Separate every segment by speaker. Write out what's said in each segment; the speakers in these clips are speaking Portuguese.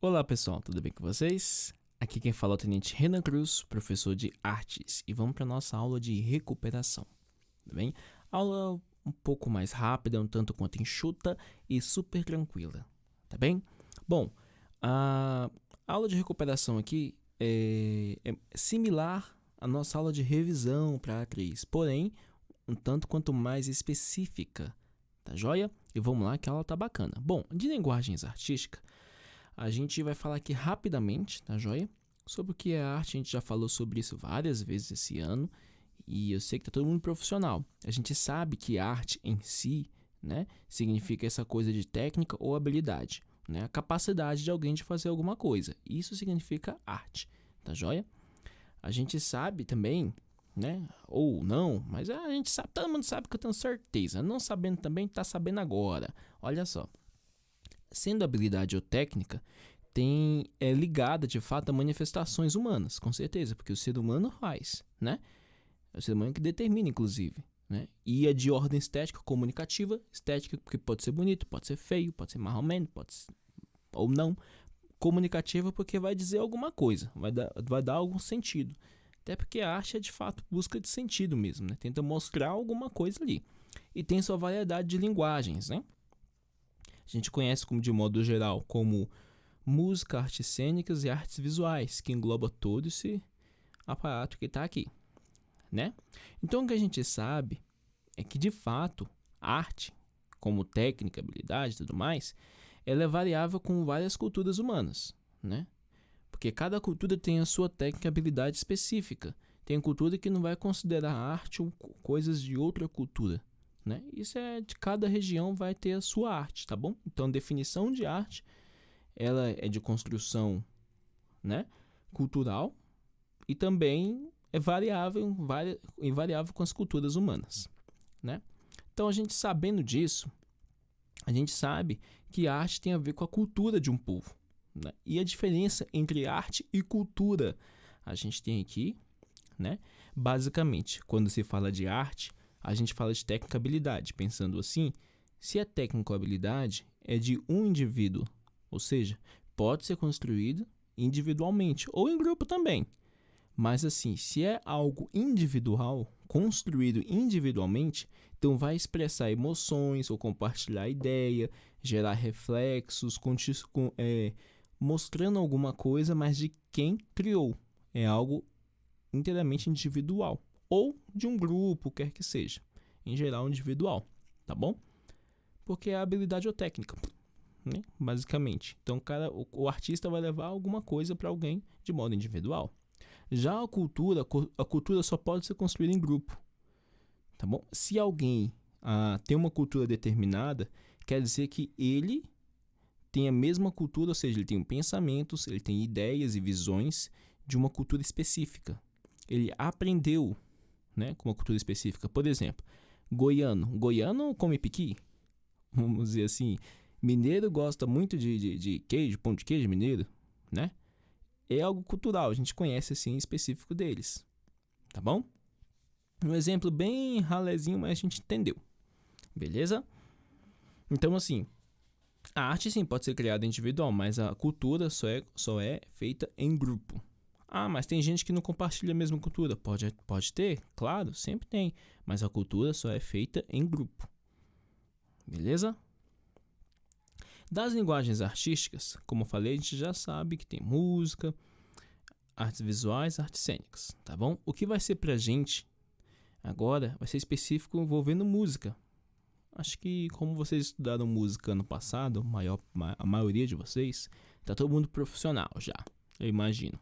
Speaker 1: Olá pessoal, tudo bem com vocês? Aqui quem fala é o Tenente Renan Cruz, professor de artes, e vamos para nossa aula de recuperação, tá bem? Aula um pouco mais rápida, um tanto quanto enxuta e super tranquila, tá bem? Bom, a aula de recuperação aqui é similar à nossa aula de revisão para a A3, porém um tanto quanto mais específica, tá joia? E vamos lá que a aula tá bacana. Bom, de linguagens artísticas, a gente vai falar aqui rapidamente, tá joia? Sobre o que é arte, a gente já falou sobre isso várias vezes esse ano e eu sei que tá todo mundo profissional. A gente sabe que arte em si, né, significa essa coisa de técnica ou habilidade, né? A capacidade de alguém de fazer alguma coisa. Isso significa arte, tá joia? A gente sabe também, né, ou não, mas a gente sabe, todo mundo sabe que eu tenho certeza. Não sabendo também, tá sabendo agora. Olha só. Sendo habilidade ou técnica, é ligada de fato a manifestações humanas, com certeza, porque o ser humano faz, né? É o ser humano que determina, inclusive, né? E é de ordem estética, comunicativa, estética, porque pode ser bonito, pode ser feio, pode ser mais ou menos, pode ser, ou não. Comunicativa, porque vai dizer alguma coisa, vai dar algum sentido. Até porque a arte é de fato busca de sentido mesmo, né? Tenta mostrar alguma coisa ali. E tem sua variedade de linguagens, né? A gente conhece como de modo geral como música, artes cênicas e artes visuais, que engloba todo esse aparato que está aqui, né? Então o que a gente sabe é que de fato arte, como técnica, habilidade e tudo mais, ela é variável com várias culturas humanas, né? Porque cada cultura tem a sua técnica e habilidade específica. Tem cultura que não vai considerar arte ou coisas de outra cultura, né? Isso é de cada região vai ter a sua arte, tá bom? Então, definição de arte, ela é de construção, né, cultural e também é variável com as culturas humanas, né? Então, a gente sabendo disso, a gente sabe que a arte tem a ver com a cultura de um povo, né? E a diferença entre arte e cultura, a gente tem aqui, né? Basicamente, quando se fala de arte, a gente fala de técnica habilidade, pensando assim, se é técnica habilidade, é de um indivíduo, ou seja, pode ser construído individualmente ou em grupo também. Mas assim, se é algo individual, construído individualmente, então vai expressar emoções ou compartilhar ideia, gerar reflexos, mostrando alguma coisa, mas de quem criou. É algo inteiramente individual ou de um grupo, quer que seja, em geral individual, tá bom? Porque é a habilidade ou técnica, né? Basicamente. Então, o artista vai levar alguma coisa para alguém de modo individual. Já a cultura só pode ser construída em grupo, tá bom? Se alguém tem uma cultura determinada, quer dizer que ele tem a mesma cultura, ou seja, ele tem pensamentos, ele tem ideias e visões de uma cultura específica. Ele aprendeu, né, com uma cultura específica. Por exemplo, goiano come piqui, vamos dizer assim. Mineiro gosta muito de queijo, pão de queijo mineiro, né? É algo cultural, a gente conhece assim específico deles, tá bom? Um exemplo bem ralezinho, mas a gente entendeu, beleza? Então assim, a arte sim pode ser criada individual, mas a cultura só é feita em grupo. Ah, mas tem gente que não compartilha a mesma cultura. Pode ter, claro, sempre tem. Mas a cultura só é feita em grupo. Beleza? Das linguagens artísticas, como eu falei, a gente já sabe que tem música, artes visuais, artes cênicas, tá bom? O que vai ser pra gente agora vai ser específico envolvendo música. Acho que como vocês estudaram música ano passado, a maioria de vocês, tá todo mundo profissional já, eu imagino.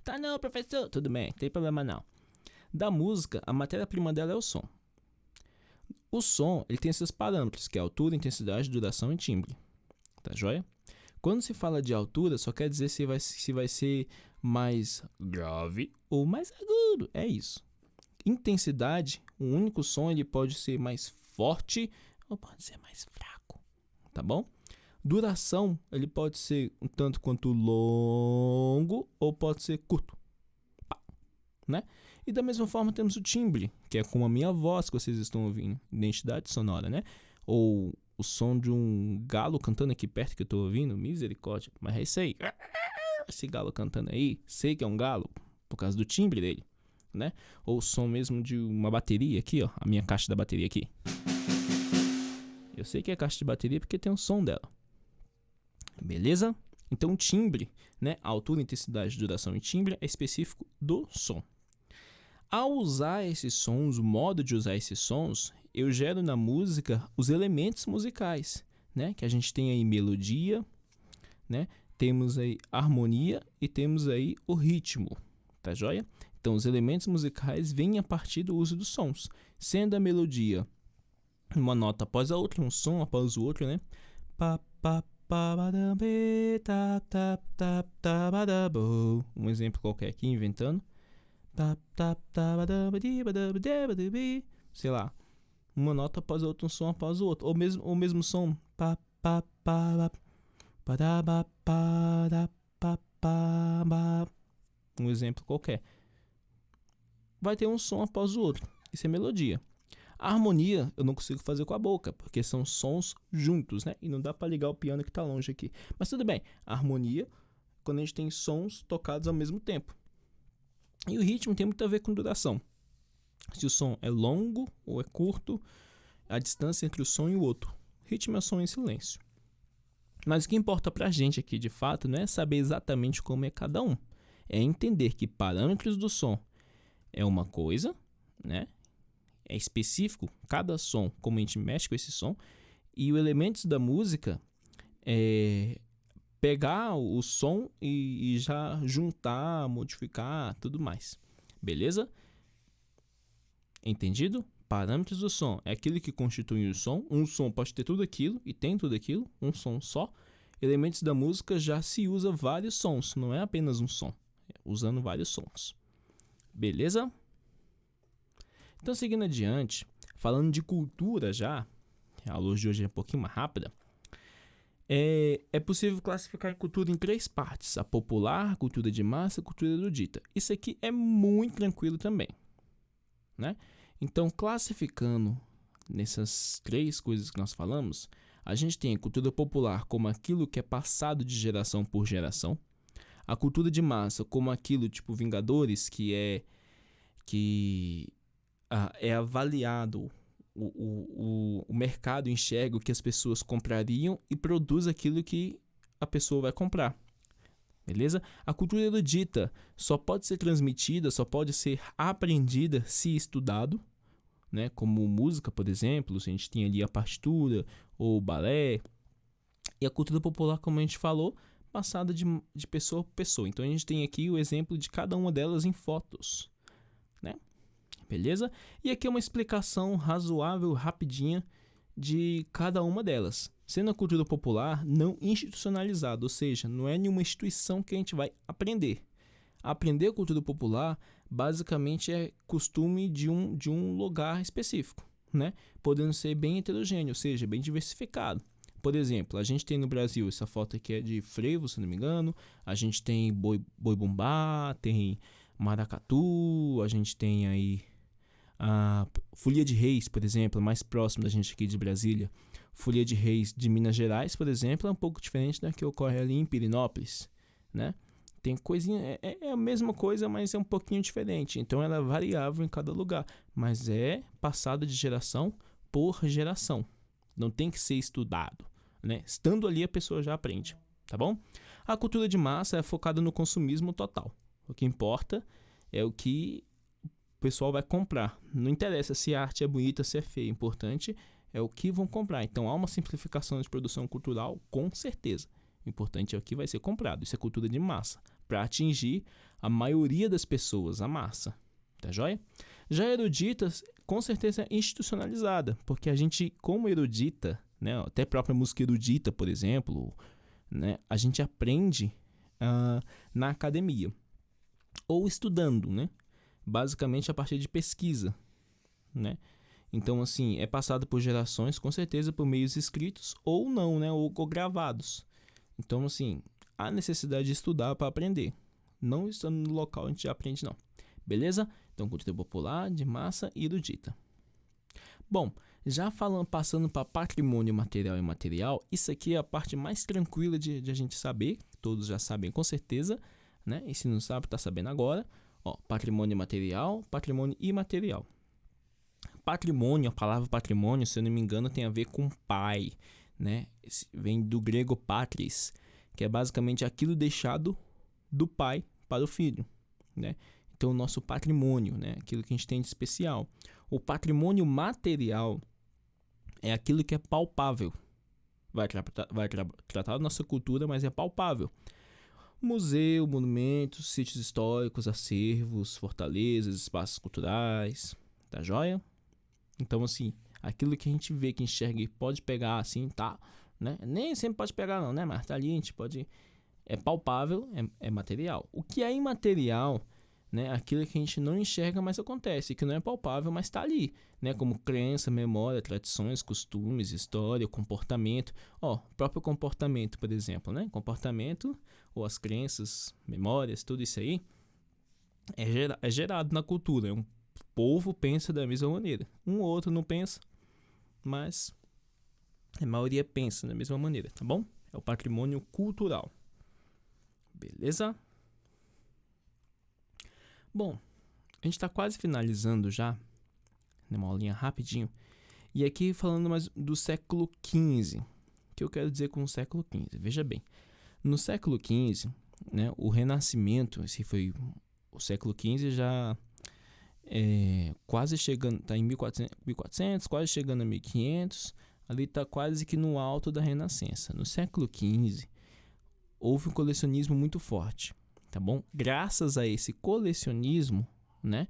Speaker 1: Tá não, professor, tudo bem, não tem problema não. Da música, a matéria-prima dela é o som. O som, ele tem esses parâmetros, que é altura, intensidade, duração e timbre. Tá joia? Quando se fala de altura, só quer dizer se vai ser mais grave ou mais agudo, é isso. Intensidade, o único som, ele pode ser mais forte ou pode ser mais fraco, tá bom? Duração, ele pode ser um tanto quanto longo ou pode ser curto, né? E da mesma forma temos o timbre, que é como a minha voz que vocês estão ouvindo, identidade sonora, né? Ou o som de um galo cantando aqui perto que eu tô ouvindo, misericórdia, mas é isso aí. Esse galo cantando aí, sei que é um galo por causa do timbre dele, né? Ou o som mesmo de uma bateria aqui, ó, a minha caixa da bateria aqui. Eu sei que é caixa de bateria porque tem o som dela. Beleza? Então, o timbre, né? A altura, intensidade, duração e timbre é específico do som. Ao usar esses sons, o modo de usar esses sons, eu gero na música os elementos musicais, né? Que a gente tem aí melodia, né? Temos aí harmonia e temos aí o ritmo, tá joia? Então, os elementos musicais vêm a partir do uso dos sons, sendo a melodia uma nota após a outra, um som após o outro, né? Um exemplo qualquer aqui, inventando. Sei lá, uma nota após a outra, um som após o outro. Ou o mesmo som. Um exemplo qualquer. Vai ter um som após o outro. Isso é melodia. A harmonia eu não consigo fazer com a boca, porque são sons juntos, né? E não dá para ligar o piano que está longe aqui. Mas tudo bem, a harmonia, quando a gente tem sons tocados ao mesmo tempo. E o ritmo tem muito a ver com duração. Se o som é longo ou é curto, a distância entre o som e o outro. Ritmo é som em silêncio. Mas o que importa pra gente aqui, de fato, não é saber exatamente como é cada um. É entender que parâmetros do som é uma coisa, né? É específico, cada som, como a gente mexe com esse som, e os elementos da música é pegar o som e já juntar, modificar, tudo mais. Beleza? Entendido? Parâmetros do som é aquilo que constitui o som. Um som pode ter tudo aquilo e tem tudo aquilo, um som só. Elementos da música já se usa vários sons, não é apenas um som, usando vários sons. Beleza? Então, seguindo adiante, falando de cultura já, a luz de hoje é um pouquinho mais rápida, é possível classificar a cultura em 3 partes: a popular, cultura de massa, cultura erudita. Isso aqui é muito tranquilo também, né? Então, classificando nessas 3 coisas que nós falamos, a gente tem a cultura popular como aquilo que é passado de geração por geração, a cultura de massa como aquilo tipo Vingadores, que é avaliado, o mercado enxerga o que as pessoas comprariam e produz aquilo que a pessoa vai comprar. Beleza? A cultura erudita só pode ser transmitida, só pode ser aprendida se estudado, né? Como música, por exemplo, se a gente tem ali a partitura ou balé. E a cultura popular, como a gente falou, passada de pessoa por pessoa. Então a gente tem aqui o exemplo de cada uma delas em fotos, né? Beleza? E aqui é uma explicação razoável, rapidinha, de cada uma delas. Sendo a cultura popular não institucionalizada, ou seja, não é nenhuma instituição que a gente vai aprender. Aprender a cultura popular, basicamente, é costume de um lugar específico, né? Podendo ser bem heterogêneo, ou seja, bem diversificado. Por exemplo, a gente tem no Brasil, essa foto aqui é de frevo, se não me engano. A gente tem boi-bumbá, tem maracatu, a gente tem aí a folia de reis, por exemplo, mais próximo da gente aqui de Brasília. Folia de reis de Minas Gerais, por exemplo, é um pouco diferente da que ocorre ali em Pirenópolis, né? Tem coisinha, é a mesma coisa, mas é um pouquinho diferente. Então ela é variável em cada lugar, mas é passada de geração por geração. Não tem que ser estudado, né? Estando ali a pessoa já aprende, tá bom? A cultura de massa é focada no consumismo total. O que importa é o que o pessoal vai comprar. Não interessa se a arte é bonita, se é feia. O importante é o que vão comprar. Então há uma simplificação de produção cultural, com certeza. O importante é o que vai ser comprado. Isso é cultura de massa, para atingir a maioria das pessoas, a massa. Tá joia? Já erudita, com certeza é institucionalizada, porque a gente, como erudita, né, até a própria música erudita, por exemplo, né, a gente aprende na academia ou estudando, né? Basicamente a partir de pesquisa, né? Então, assim, é passado por gerações, com certeza por meios escritos ou não, né? Ou gravados. Então, assim, há necessidade de estudar para aprender. Não estando no local a gente já aprende, não. Beleza? Então, cultura popular, de massa e erudita. Bom, Já falando, passando para patrimônio material e imaterial, isso aqui é a parte mais tranquila de a gente saber, todos já sabem com certeza, né? E se não sabe, está sabendo agora. Ó, patrimônio material, patrimônio imaterial. Patrimônio, a palavra patrimônio, se eu não me engano, tem a ver com pai, né? Vem do grego patris, que é basicamente aquilo deixado do pai para o filho, né? Então, o nosso patrimônio, né? Aquilo que a gente tem de especial. O patrimônio material é aquilo que é palpável. Vai tratar da nossa cultura, mas é palpável. Museu, monumentos, sítios históricos, acervos, fortalezas, espaços culturais, tá joia? Então, assim, aquilo que a gente vê, que enxerga e pode pegar assim, tá, né? Nem sempre pode pegar não, né? Mas tá ali, a gente pode... É palpável, é material. O que é imaterial, né? Aquilo que a gente não enxerga, mas acontece. Que não é palpável, mas tá ali, né? Como crença, memória, tradições, costumes, história, comportamento. Ó, próprio comportamento, por exemplo, né? Comportamento, ou as crenças, memórias, tudo isso aí, é gerado na cultura. O povo pensa da mesma maneira. Um ou outro não pensa, mas a maioria pensa da mesma maneira, tá bom? É o patrimônio cultural. Beleza? Bom, a gente está quase finalizando já, uma aulinha rapidinho. E aqui falando mais do século XV. O que eu quero dizer com o século XV? Veja bem, no século XV, né, o Renascimento, esse foi o século XV já quase chegando, está em 1400, quase chegando a 1500, ali está quase que no alto da Renascença. No século XV, houve um colecionismo muito forte, tá bom? Graças a esse colecionismo, né,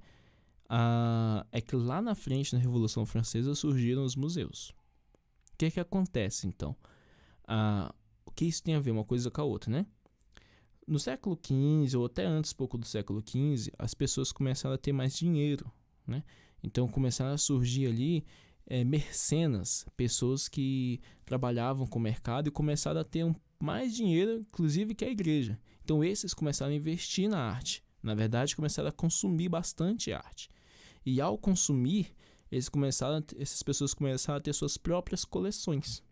Speaker 1: é que lá na frente, na Revolução Francesa, surgiram os museus. O que acontece, então? O que isso tem a ver uma coisa com a outra, né? No século XV, ou até antes, pouco do século XV, as pessoas começaram a ter mais dinheiro, né? Então começaram a surgir ali mercenas, pessoas que trabalhavam com o mercado e começaram a ter mais dinheiro, inclusive, que a igreja. Então esses começaram a investir na arte. Na verdade, começaram a consumir bastante arte. E ao consumir, essas pessoas começaram a ter suas próprias coleções.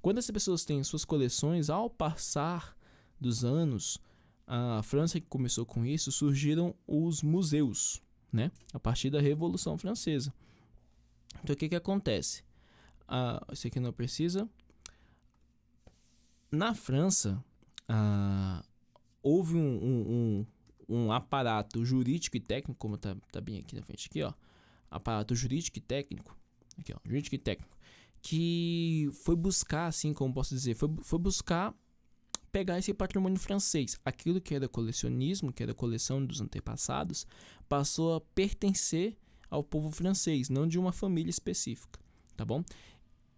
Speaker 1: Quando essas pessoas têm suas coleções, ao passar dos anos, a França que começou com isso, surgiram os museus, né? A partir da Revolução Francesa. Então o que acontece? Isso aqui não precisa. Na França, houve um aparato jurídico e técnico, como tá bem aqui na frente, aqui, ó. Aparato jurídico e técnico, aqui, ó, jurídico e técnico, que foi buscar, assim, como posso dizer, foi buscar pegar esse patrimônio francês, aquilo que era colecionismo, que era coleção dos antepassados, passou a pertencer ao povo francês, não de uma família específica, tá bom?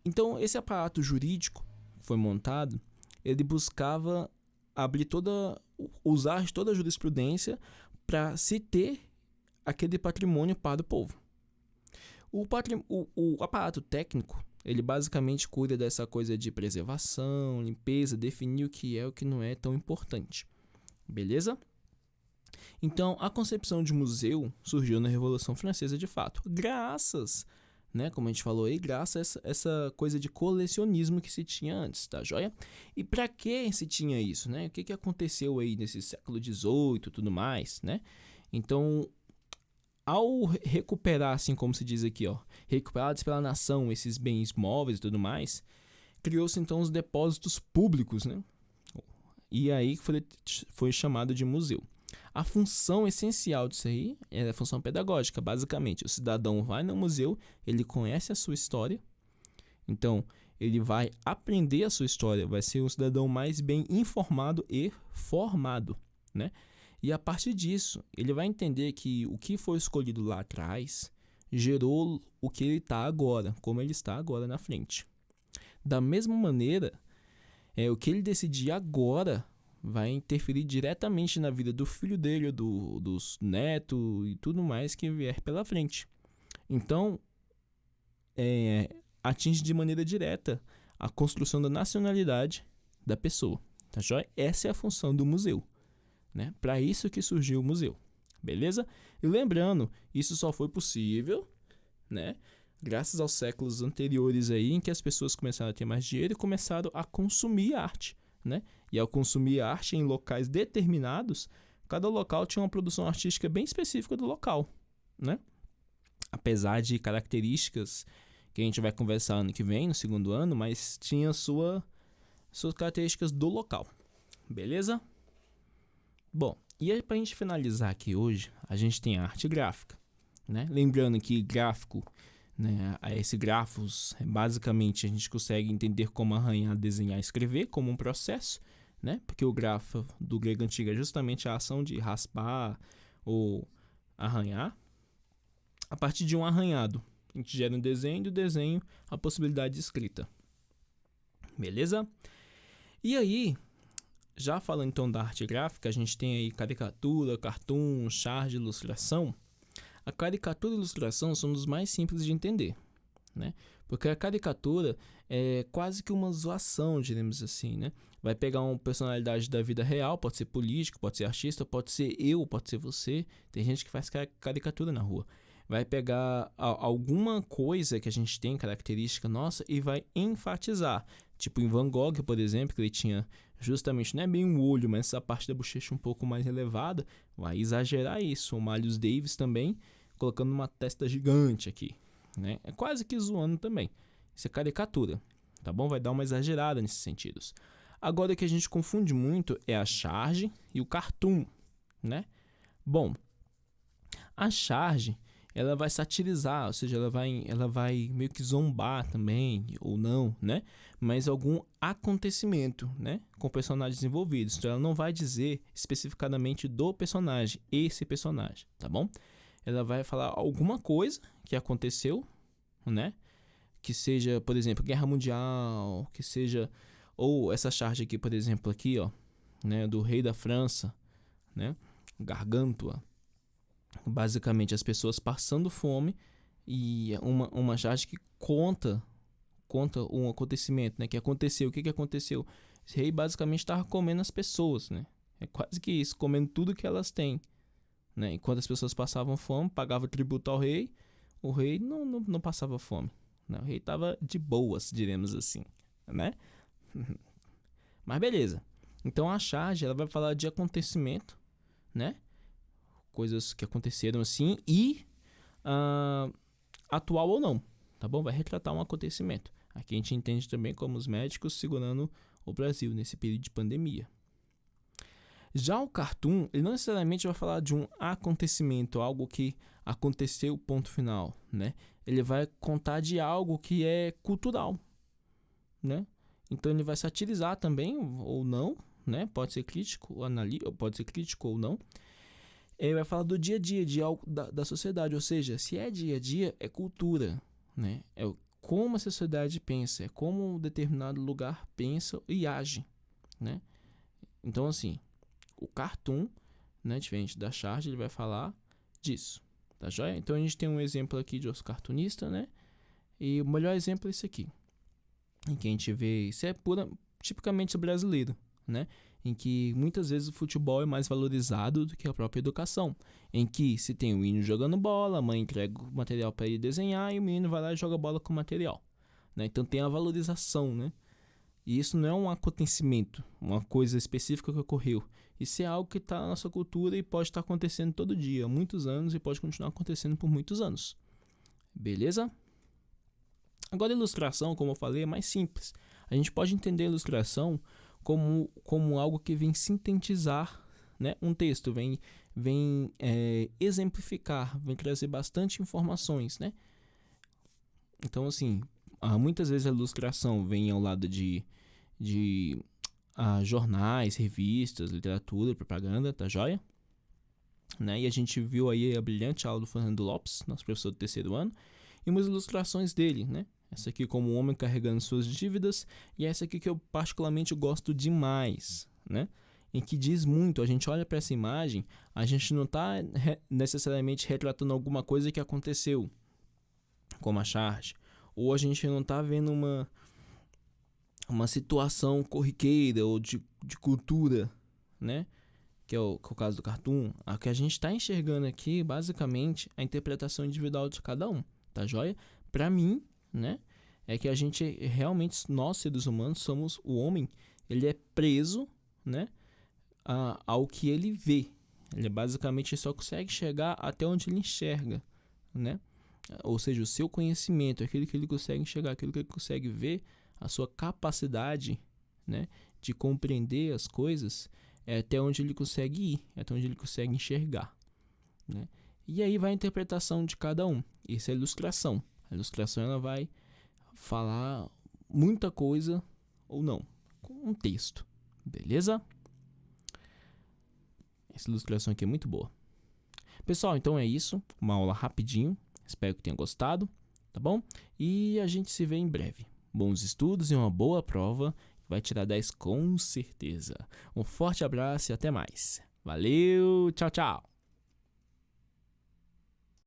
Speaker 1: Então, esse aparato jurídico foi montado, ele buscava usar toda a jurisprudência para se ter aquele patrimônio para o povo. O aparato técnico, ele basicamente cuida dessa coisa de preservação, limpeza, definir o que é e o que não é tão importante. Beleza? Então, a concepção de museu surgiu na Revolução Francesa de fato, graças, né, como a gente falou aí, graças a essa coisa de colecionismo que se tinha antes, tá joia? E para que se tinha isso, né? O que aconteceu aí nesse século XVIII e tudo mais, né? Então, ao recuperar, assim como se diz aqui, ó, recuperados pela nação esses bens móveis e tudo mais, criou-se então os depósitos públicos, né? E aí foi chamado de museu. A função essencial disso aí é a função pedagógica, basicamente. O cidadão vai no museu, ele conhece a sua história, então ele vai aprender a sua história, vai ser um cidadão mais bem informado e formado, né? E a partir disso, ele vai entender que o que foi escolhido lá atrás gerou o que ele está agora, como ele está agora na frente. Da mesma maneira, o que ele decidir agora vai interferir diretamente na vida do filho dele, dos netos e tudo mais que vier pela frente. Então, atinge de maneira direta a construção da nacionalidade da pessoa. Tá joia? Essa é a função do museu. Né? Para isso que surgiu o museu, beleza? E lembrando, isso só foi possível, né, graças aos séculos anteriores aí, em que as pessoas começaram a ter mais dinheiro e começaram a consumir arte, né? E ao consumir arte em locais determinados, cada local tinha uma produção artística bem específica do local, né? Apesar de características que a gente vai conversar ano que vem, no segundo ano, mas tinha suas características do local, beleza? Bom, e aí pra gente finalizar aqui hoje, a gente tem a arte gráfica, né? Lembrando que gráfico, né, esse grafos, basicamente a gente consegue entender como arranhar, desenhar, escrever como um processo, né? Porque o grafo do grego antigo é justamente a ação de raspar ou arranhar. A partir de um arranhado, a gente gera um desenho, e do desenho a possibilidade de escrita. Beleza? E aí, já falando então da arte gráfica, a gente tem aí caricatura, cartoon, charge, ilustração. A caricatura e a ilustração são dos mais simples de entender, né? Porque a caricatura é quase que uma zoação, diremos assim, né? Vai pegar uma personalidade da vida real, pode ser político, pode ser artista, pode ser eu, pode ser você. Tem gente que faz caricatura na rua. Vai pegar alguma coisa que a gente tem, característica nossa, e vai enfatizar. Tipo em Van Gogh, por exemplo, que ele tinha justamente, não é bem um olho, mas essa parte da bochecha um pouco mais elevada, vai exagerar isso. O Miles Davis também, colocando uma testa gigante aqui, né? É quase que zoando também. Isso é caricatura, tá bom? Vai dar uma exagerada nesses sentidos. Agora o que a gente confunde muito é a charge e o cartoon, né? Bom, a charge, ela vai satirizar, ou seja, ela vai meio que zombar também, ou não, né? Mas algum acontecimento, né? Com personagens envolvidos. Então ela não vai dizer especificadamente do personagem, esse personagem, tá bom? Ela vai falar alguma coisa que aconteceu, né? Que seja, por exemplo, Guerra Mundial, que seja... Ou essa charge aqui, por exemplo, aqui, ó, né? Do rei da França, né? Gargantua. Basicamente as pessoas passando fome e uma charge que conta um acontecimento, né? Que aconteceu, o que aconteceu? Esse rei basicamente estava comendo as pessoas, né? É quase que isso, comendo tudo que elas têm, né? Enquanto as pessoas passavam fome, pagavam tributo ao rei, o rei não passava fome, né? O rei estava de boas, diremos assim, né? Mas beleza. Então a charge, ela vai falar de acontecimento, né? Coisas que aconteceram assim e atual ou não, tá bom? Vai retratar um acontecimento. Aqui a gente entende também como os médicos segurando o Brasil nesse período de pandemia. Já o cartoon, ele não necessariamente vai falar de um acontecimento, algo que aconteceu, ponto final, né? Ele vai contar de algo que é cultural, né? Então ele vai satirizar também ou não, né? Pode ser crítico, pode ser crítico ou não. Ele vai falar do dia a dia, de algo da sociedade, ou seja, se é dia a dia, é cultura, né? É como a sociedade pensa, é como um determinado lugar pensa e age, né? Então, assim, o cartoon, né, diferente da charge, ele vai falar disso, tá joia? Então, a gente tem um exemplo aqui de os cartunistas, né? E o melhor exemplo é esse aqui, em que a gente vê, isso é tipicamente brasileiro, né? Em que muitas vezes o futebol é mais valorizado do que a própria educação, em que se tem o menino jogando bola, a mãe entrega o material para ele desenhar e o menino vai lá e joga bola com o material, né? Então tem a valorização, né? E isso não é um acontecimento, uma coisa específica que ocorreu. Isso é algo que está na nossa cultura e pode estar acontecendo todo dia, há muitos anos, e pode continuar acontecendo por muitos anos. Beleza? Agora a ilustração, como eu falei, é mais simples. A gente pode entender a ilustração como algo que vem sintetizar, né, um texto, vem exemplificar, vem trazer bastante informações, né? Então, assim, muitas vezes a ilustração vem ao lado de jornais, revistas, literatura, propaganda, tá joia? Né? E a gente viu aí a brilhante aula do Fernando Lopes, nosso professor do terceiro ano, e umas ilustrações dele, né? Essa aqui como um homem carregando suas dívidas, e essa aqui que eu particularmente gosto demais, né? Em que diz muito, a gente olha para essa imagem, a gente não está necessariamente retratando alguma coisa que aconteceu, como a charge, ou a gente não está vendo uma situação corriqueira ou de cultura, né? Que é o caso do cartoon. O que a gente está enxergando aqui, basicamente, a interpretação individual de cada um, tá joia? para mim, né, é que a gente realmente, nós seres humanos, somos o homem, ele é preso, né, ao que ele vê. Ele basicamente só consegue chegar até onde ele enxerga, né? Ou seja, o seu conhecimento, aquilo que ele consegue enxergar, aquilo que ele consegue ver, a sua capacidade, né, de compreender as coisas, é até onde ele consegue ir, é até onde ele consegue enxergar, né? E aí vai a interpretação de cada um. Isso é a ilustração. A ilustração ela vai falar muita coisa ou não, com um texto, beleza? Essa ilustração aqui é muito boa. Pessoal, então é isso. Uma aula rapidinho. Espero que tenham gostado, tá bom? E a gente se vê em breve. Bons estudos e uma boa prova. Vai tirar 10 com certeza. Um forte abraço e até mais. Valeu, tchau, tchau!